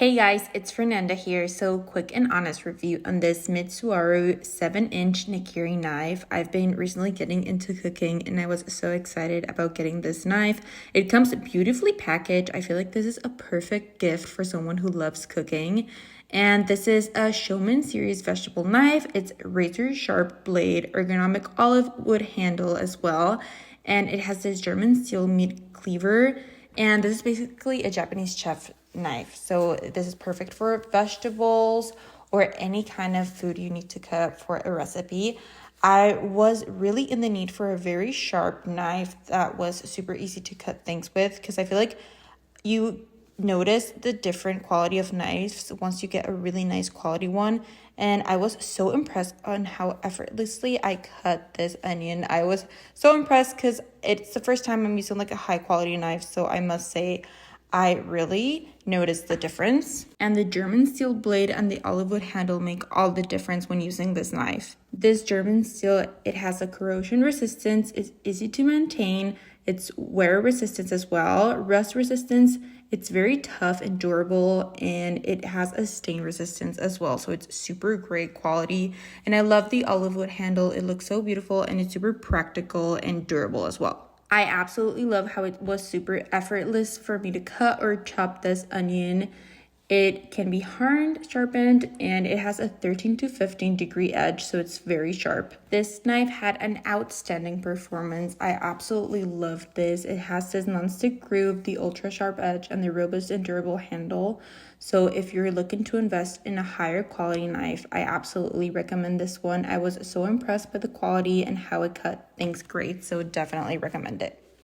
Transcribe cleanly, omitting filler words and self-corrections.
Hey guys, it's Fernanda here. So quick and honest review on this Mitsuharu 7-inch Nakiri knife. I've been recently getting into cooking and I was so excited about getting this knife. It comes beautifully packaged. I feel like this is a perfect gift for someone who loves cooking. And this is a SHOMAN series vegetable knife. It's razor sharp blade, ergonomic olive wood handle as well. And it has this German steel meat cleaver. And this is basically a Japanese chef knife. So this is perfect for vegetables or any kind of food you need to cut for a recipe. I was really in the need for a very sharp knife that was super easy to cut things with, because I feel like you notice the different quality of knives once you get a really nice quality one. And I was so impressed on how effortlessly I cut this onion. I was so impressed because it's the first time I'm using like a high quality knife, so I must say I really noticed the difference. And the German steel blade and the olive wood handle make all the difference when using this knife. This German steel, it has a corrosion resistance, it's easy to maintain, it's wear resistance as well, rust resistance, it's very tough and durable, and it has a stain resistance as well. So it's super great quality. And I love the olive wood handle. It looks so beautiful and it's super practical and durable as well. I absolutely love how it was super effortless for me to cut or chop this onion. It can be hardened, sharpened, and it has a 13 to 15 degree edge, so it's very sharp. This knife had an outstanding performance. I absolutely loved this. It has this non-stick groove, the ultra sharp edge, and the robust and durable handle. So if you're looking to invest in a higher quality knife, I absolutely recommend this one. I was so impressed by the quality and how it cut things great, so definitely recommend it.